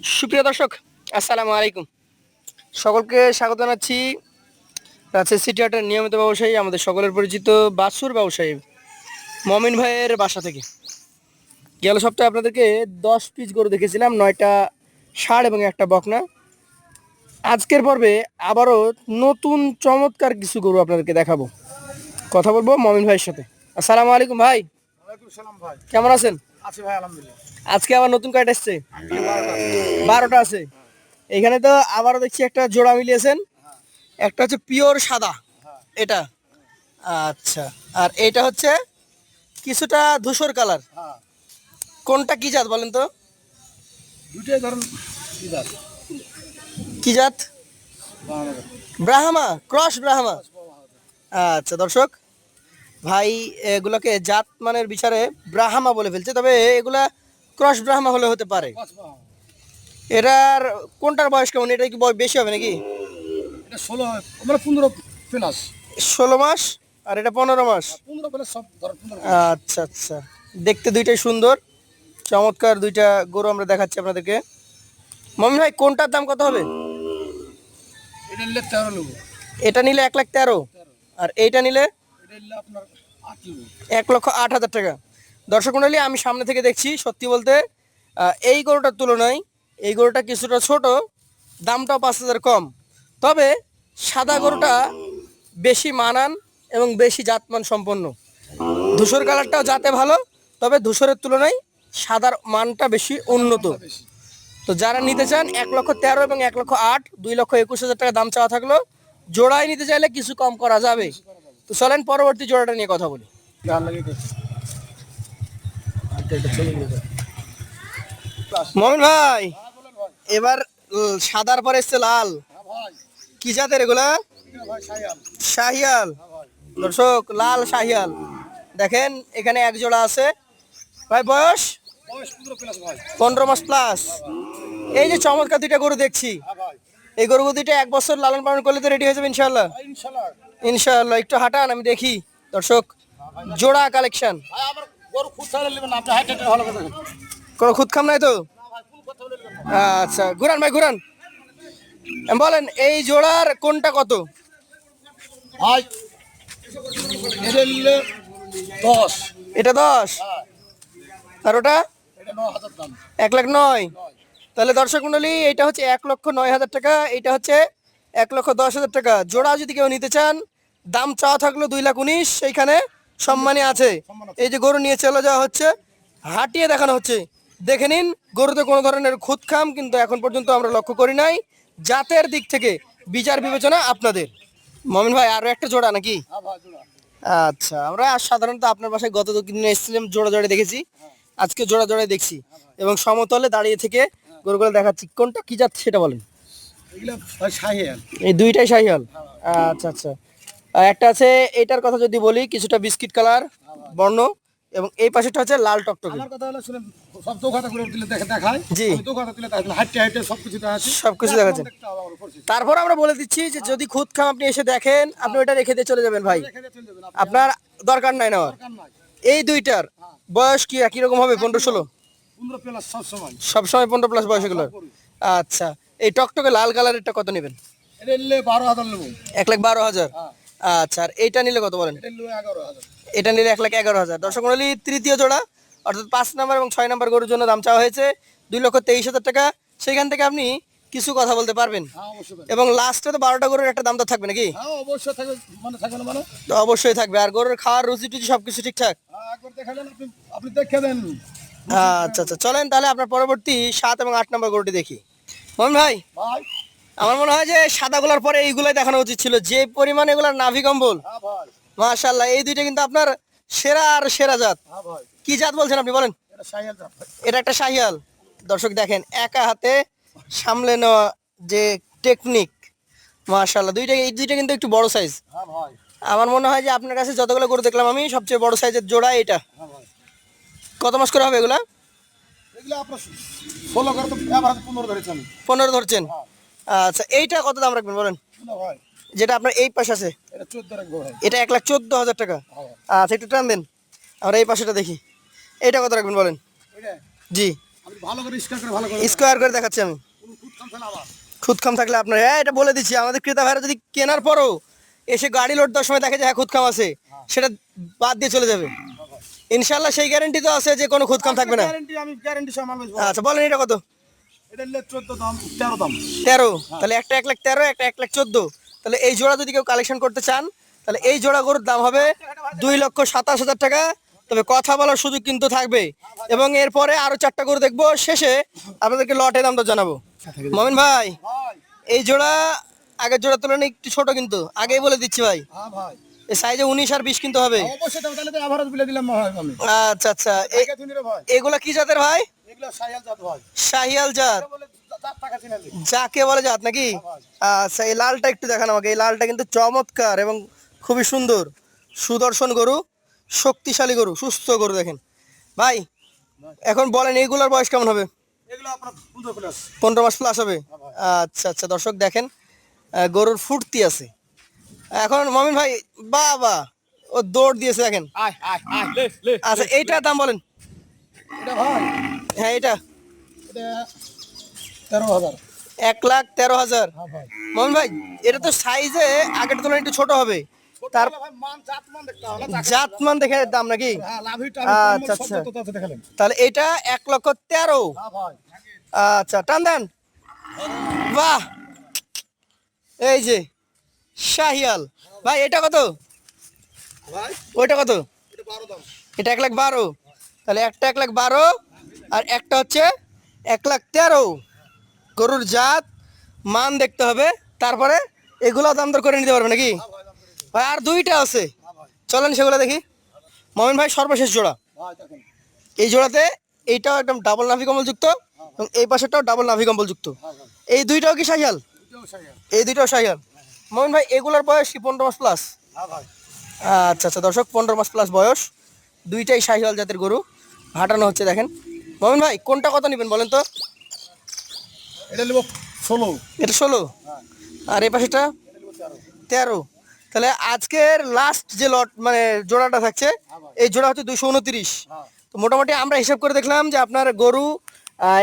সুপ্রিয় দর্শক, আসসালামু আলাইকুম। সকলকে স্বাগত জানাচ্ছি রাজশাহী সিটি হাটের নিয়মিত ব্যবসায়ী, আমাদের সকলের পরিচিত বাছুর ব্যবসায়ী মমিন ভাইয়ের বাসা থেকে। গেল সপ্তাহে আপনাদেরকে 10 পিস গরু দেখেছিলাম, 9টা ষাঁড় এবং একটা বকনা। আজকের পর্বে আবারও নতুন চমৎকার কিছু গরু আপনাদেরকে দেখাবো। কথা বলবো মমিন ভাইয়ের সাথে। আসসালামু আলাইকুম ভাই। ওয়ালাইকুম সালাম ভাই। কেমন আছেন? আছি ভাই আলহামদুলিল্লাহ। আজকে আবার নতুন কয়টা এসছে? 12টা। 12টা আছে। এখানে তো আবারও দেখছি একটা জোড়া মিলিয়েছেন। একটা হচ্ছে পিওর সাদা, এটা আচ্ছা। আর এটা হচ্ছে কিছুটা ধূসর কালার। হ্যাঁ, কোনটা কি জাত বলেন তো? দুটোই ধরুন কি জাত? কি জাত? বাংলাদেশ। ব্রাহ্মা, ক্রস ব্রাহ্মা। আচ্ছা দর্শক, ভাই এগুলোকে জাত মানের বিচারে ব্রাহ্মা বলে ফেলছে, তবে এগুলা ক্রস ব্রাহ্মা হলে হতে পারে। এটার কোনটার বয়স কেমন? এটা কি বয়স বেশি হবে নাকি? এটা 16 মানে 15 প্লাস। 16 মাস আর এটা 15 মাস। 15 প্লাস সব ধরুন 15। আচ্ছা আচ্ছা, দেখতে দুইটাই সুন্দর, চমৎকার দুইটা গরু আমরা দেখাচ্ছি আপনাদেরকে। মমিন ভাই, কোনটার দাম কত হবে? এটা নিলে 13 নেব। এটা নিলে 1,13,000, আর এইটা নিলে এটা নিলে আপনার 8 নেব। 1,08,000 টাকা। দর্শক মণ্ডলী, আমি সামনে থেকে দেখছি, সত্যি বলতে এই গরুটার তুলনায় এই গরুটা কিছুটা ছোট, দামটাও 5,000 কম। তবে সাদা গরুটা বেশি মানান এবং বেশি জাতমান সম্পন্ন। ধূসর কালারটাও জাতে ভালো, তবে ধূসরের তুলনায় সাদার মানটা বেশি উন্নত। বেশি। তো যারা নিতে চান 1,13,000 এবং 1,08,000, 2,21,000 টাকা দাম চাওয়া থাকলো। জোড়ায় নিতে চাইলে কিছু কম করা যাবে। তো চলেন পরবর্তী জোড়াটা নিয়ে কথা বলি। গান লাগিয়ে দে। মমিন ভাই, হ্যাঁ বলেন ভাই। এবার সাদার পরে এসছে লাল। হ্যাঁ ভাই। কি জাতের এগুলা? এটা ভাই শাহিয়াল। শাহিয়াল। হ্যাঁ ভাই। দর্শক, লাল শাহিয়াল দেখেন, এখানে এক জোড়া আছে। ভাই বয়স বয়স 15 প্লাস ভাই। 15 মাস প্লাস। এই যে চমৎকার দুইটা গরু দেখছি, হ্যাঁ ভাই। এই গরু দুইটা 1 বছর লালন পালন করলে তো রেডি হয়ে যাবে ইনশাল্লাহ। ইনশাআল্লাহ। ইনশাল্লাহ, একটু হাঁটান আমি দেখি। দর্শক, জোড়া কালেকশন, ভাই আমার গরু খুব চাইলে নেবেন না, আপনি হাইটের ভালো কথা। কোনো খুদ খাম নাই তো? না ভাই, কোন কথা বলে নেবেন না। আচ্ছা, ঘুরান ভাই ঘুরান। বলেন এই জোড়ার কোনটা কত? ভাই এটা নিলে 10। এটা 10, হ্যাঁ, আর ওটা এটা 9,000 দাম। 1,09,000। 9। তাহলে দর্শক মন্ডলী, এটা হচ্ছে 1,09,000 টাকা, এটা হচ্ছে 1,10,000 টাকা। জোড়া যদি কেউ নিতে চান, দাম চাওয়া থাকলো 2,19,000, সেইখানে সম্মানী আছে। এই যে গরু নিয়ে চলে যাওয়া হচ্ছে, হাঁটিয়ে দেখানো হচ্ছে। দেখে নিন, গরুতে কোনো ধরনের খুদখাম কিন্তু এখন পর্যন্ত আমরা লক্ষ্য করি নাই। জাতের দিক থেকে বিচার বিবেচনা আপনাদের। মমিন ভাই, আরো একটা জোড়া নাকি? হ্যাঁ ভাই জোড়া। আচ্ছা, আমরা সাধারণত আপনার বাসায় গত 2 দিন এসেছিলাম, জোড়া জোড়া দেখেছি। আজকে জোড়া জোড়াই দেখছি এবং সমতলে দাঁড়িয়ে থেকে গরুগুলো দেখাচ্ছি। কোনটা কি জাত সেটা বলেন। এগুলো ভাই শাহিয়াল। এই দুইটাই শাহিওয়াল। আচ্ছা আচ্ছা, আর একটা আছে, এটার কথা যদি বলি, কিছুটা বিস্কিট কালার বর্ণ, এবং এই পাশেটা হচ্ছে লাল টকটকে। আমার কথা হলো শুনেন, সব দোকানে করে দিলে দেখায়। জি। আমি দোকানে দিলে দেখাই, হাইটে হাইটে সবকিছু দেখাচ্ছি। সবকিছু দেখাচ্ছেন। দেখতে হবে আমার পরিচিত। তারপর আমরা বলে দিচ্ছি যে যদি খুদ খাম আপনি এসে দেখেন, আপনি ওটা রেখে দিয়ে চলে যাবেন ভাই, রেখে দিয়ে চলে যাবেন, আপনার দরকার নাই নেওয়ার। দরকার নাই। এই দুইটার বয়স কি একই রকম হবে? 15-16? 15 প্লাস সব সময়। সবসময় 15 প্লাস বয়স এগুলোর। আচ্ছা, এই টকটকে লাল কালারেরটা কত নেবেন? এটা নিলে 12,000 নেবো। 1,12,000। হ্যাঁ, আচ্ছা, আর এইটা নিলে কত বলেন? এটা নিলে 11,000। এটা নিলে 1,11,000। দর্শক মণ্ডলী, তৃতীয় জোড়া অর্থাৎ 5 নম্বর এবং 6 নম্বর গরুর জন্য দাম চাওয়া হয়েছে 2,23,000 টাকা। সেখান থেকে আপনি কিছু কথা বলতে পারবেন। হ্যাঁ অবশ্যই পাবেন। এবং লাস্টে তো 12টা গরুর একটা দাম তো থাকবে নাকি? হ্যাঁ অবশ্যই থাকবে, মানে থাকবে না মানে। তো অবশ্যই থাকবে। আর গরুর খাওয়ার রুচি টুচি সবকিছু ঠিকঠাক? হ্যাঁ একবার দেখালেন আপনি, আপনি দেখে দেন। আচ্ছা আচ্ছা, চলেন তাহলে আপনার পরবর্তী 7 এবং 8 নম্বর গরুটি দেখি। মোহন ভাই, ভাই। আমার মনে হয় যে সাদাগুলার পরে এইগুলাই দেখানো উচিত ছিল, যে পরিমাণে এগুলার নাভি কম্বল। হ্যাঁ ভাই। মাশাআল্লাহ, এই দুইটা কিন্তু আপনার সেরা আর সেরা জাত। হ্যাঁ ভাই। কি জাত বলছেন আপনি বলেন? এটা শাহিয়াল জাত ভাই। এটা একটা শাহিয়াল। দর্শক দেখেন, একা হাতে সামলে নেওয়া যে টেকনিক, মাশাআল্লাহ। এই দুইটা কিন্তু একটু বড় সাইজ। হ্যাঁ ভাই। আমার মনে হয় যে আপনার কাছে যতগুলো গরু দেখলাম আমি, সবচেয়ে বড় সাইজের জোড়া এটা। হ্যাঁ ভাই। কত মাস করে হবে এগুলা? এগুলো আপনার 16 করে তো এবার 15 ধরেছি আমি। 15 ধরছেন। হ্যাঁ। আচ্ছা, এইটা কত দাম রাখবেন বলেন? না ভাই, যেটা আপনার এই পাশে আছে, এটা 14 রাখবো ভাই। এটা 1,14,000 টাকা। হ্যাঁ। আচ্ছা, একটু টান দেন, আমরা এই পাশেটা দেখি। এইটা কত রাখবেন বলেন? এটা জি। আমি ভালো করে স্কয়ার করে ভালো করে স্কোয়ার করে দেখাচ্ছি আমি। কোনো খুদ খাম ফেলা আবার খুদ খাম থাকলে আপনার, হ্যাঁ এটা বলে দিচ্ছি, আমাদের ক্রেতা ভাইরা যদি কেনার পরও এসে গাড়ি লোড দেওয়ার সময় দেখে যে হ্যাঁ খুদ খাম আছে, সেটা বাদ দিয়ে চলে যাবে। ইনশাল্লাহ সেই গ্যারেন্টি তো আছে যে কোনো খুদ খাম থাকবে না। গ্যারান্টি আমি গ্যারান্টি সহ মাল বেচবো। আচ্ছা বলেন এটা কত? এটা নিলে 14 দাম 13 দাম। 13, তাহলে একটা 1,13,000, একটা 1,14,000। তাহলে এই জোড়া যদি কেউ কালেকশন করতে চান, তাহলে এই জোড়া গরুর দাম হবে 2,27,000 টাকা। তবে কথা বলার সুযোগ কিন্তু থাকবে, এবং এরপরে আরো 4টা গরু দেখবো, শেষে আপনাদেরকে লটে দামটা জানাবো। মমিন ভাই, ভাই এই জোড়া আগের জোড়ার তুলনায় একটু ছোট, কিন্তু আগেই বলে দিচ্ছি ভাই, হ্যাঁ ভাই এই সাইজে 19 আর 20 কিন্তু হবে। অবশ্যই তাহলে তো এভারেজ বলে দিলাম ভাই আমি। আচ্ছা আচ্ছা, দেখে শুনি রে ভাই, এগুলা কি জাতের ভাই? এগুলো সাইয়াল জাত ভাই। শাহিয়াল জাত, বলে 4 টাকা চিনা দিই। যাকে বলে জাত নাকি? আচ্ছা, এই লালটা একটু দেখান আমাকে। এই লালটা কিন্তু চমৎকার এবং খুবই সুন্দর, সুদর্শন গরু, শক্তিশালী গরু, সুস্থ গরু। দেখেন ভাই, এখন বলেন এইগুলার বয়স কেমন হবে? এগুলো আপনার 15 প্লাস। 15 মাস প্লাস হবে। আচ্ছা আচ্ছা, দর্শক দেখেন, গরুর ফুর্তি আছে এখন। মমিন ভাই বাবা, ও দৌড় দিয়েছে দেখেন। আয় আয় আয় লে লে। আচ্ছা এইটার দাম বলেন। এটা ভাই হ্যাঁ এটা এটা 13,000। 1,13,000। হ্যাঁ ভাই মমিন ভাই, এটা তো সাইজে আগের তুলনায় একটু ছোট হবে, তার তার ভাই মান জাত মান দেখতে হবে না। জাতমান দেখে দাম নাকি? হ্যাঁ লাভিটা আচ্ছা, আমি আচ্ছা। সব তো দেখালেন। তাহলে এটা 1,13,000। হ্যাঁ ভাই আচ্ছা টান দেন, বাহ, এই যে শাহিয়াল। ভাই এটা কত? ভাই ওইটা কত? এটা 12 দাম। এটা 1,12,000। তাহলে একটা 1,12,000 আর একটা হচ্ছে 1,13,000। গরুর জাত মান দেখতে হবে, তারপরে এগুলো দাম দর করে নিতে পারবে নাকি? হ্যাঁ ভাই দাম করে দিন। ভাই আর দুইটা আছে, হ্যাঁ ভাই চলেন সেগুলো দেখি। মমিন ভাই সর্বশেষ জোড়া, ভাই দেখেন এই জোড়াতে এইটাও একদম ডাবল নাভি কম্বল যুক্ত, এবং এই পাশেরটাও ডাবল নাভি কম্বল যুক্ত। হ্যাঁ ভাই এই দুইটাও কি শাহিয়াল? এটাও সাইয়াল। এই দুইটাও শাহিয়াল। মমিন ভাই এগুলোর বয়স কি 15 মাস প্লাস? হ্যাঁ ভাই আচ্ছা আচ্ছা দর্শক, 15 মাস প্লাস বয়স, দুইটাই শাহিওয়াল জাতের গরু হাঁটানো হচ্ছে দেখেন। মমিন ভাই কোনটা কত নেবেন বলেন তো? এটা নেব 16। এটা 16, হ্যাঁ আর এই পাশেটা এটা নেব 13। 13। তাহলে আজকের লাস্ট যে লট মানে জোড়াটা থাকছে, এই জোড়া হচ্ছে 229। হ্যাঁ তো মোটামুটি আমরা হিসাব করে দেখলাম যে আপনার গরু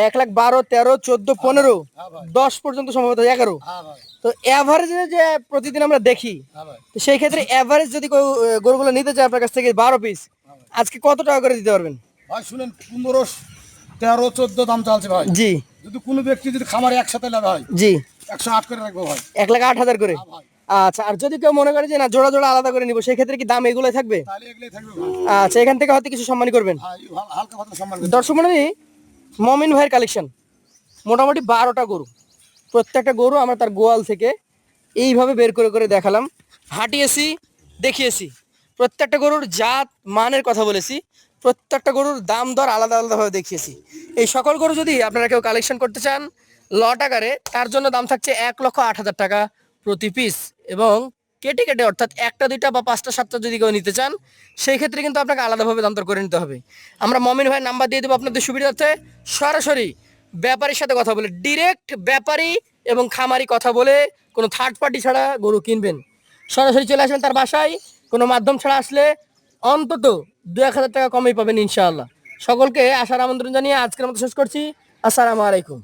1,12,000, 13, 14, 15, হ্যাঁ ভাই 10 পর্যন্ত সম্ভবত 11। হ্যাঁ ভাই তো অ্যাভারেজে যে প্রতিদিন আমরা দেখি, হ্যাঁ ভাই তো সেই ক্ষেত্রে অ্যাভারেজ যদি কেউ গরুগুলো নিতে চায় আপনার কাছ থেকে 12 পিস, আজকে কত টাকা করে দিতে পারবেন? ভাই শুনেন 15, 13, 14 দাম চলছে ভাই। জি যদি কোনো ব্যক্তি যদি খামারে একসাথে নেয় ভাই জি, 108 করে রাখবো ভাই। 1,08,000 করে। হ্যাঁ ভাই আচ্ছা, আর যদি কেউ মনে করে যে না জোড়া জোড়া আলাদা করে নিব, সেই ক্ষেত্রে কি দাম এগুলোই থাকবে? তাহলে এগুলোই থাকবে ভাই। আচ্ছা, এখান থেকে হয়তো কিছু সম্মানী করবেন। হ্যাঁ হালকা পাতলা সম্মান করতে দর্শক মন্ডলী, মমিন ভাইয়ের কালেকশন মোটামুটি 12টা গরু, প্রত্যেকটা গরু আমরা তার গোয়াল থেকে এইভাবে বের করে করে দেখালাম, হাঁটিয়েছি, দেখিয়েছি, প্রত্যেকটা গরুর জাত মানের কথা বলেছি, প্রত্যেকটা গরুর দাম দর আলাদা আলাদাভাবে দেখিয়েছি। এই সকল গরু যদি আপনারা কেউ কালেকশন করতে চান লট আকারে, তার জন্য দাম থাকছে 1,08,000 টাকা প্রতি পিস, এবং কেটে কেটে অর্থাৎ একটা দুইটা বা 5টা 7টা যদি কেউ নিতে চান, সেই ক্ষেত্রে কিন্তু আপনাকে আলাদাভাবে দাম দর করে নিতে হবে। আমরা মমিন ভাইয়ের নাম্বার দিয়ে দেবো আপনাদের সুবিধার্থে, সরাসরি ব্যাপারীর সাথে কথা বলে, ডিরেক্ট ব্যাপারী এবং খামারি কথা বলে, কোনো থার্ড পার্টি ছাড়া গরু কিনবেন, সরাসরি চলে আসবেন তার বাসায়, কোনো মাধ্যম ছাড়া আসলে অন্তত 2-1,000 টাকা কমেই পাবেন ইনশাআল্লাহ। সকলকে আসার আমন্ত্রণ জানিয়ে আজকের মতো শেষ করছি। আসসালামু আলাইকুম।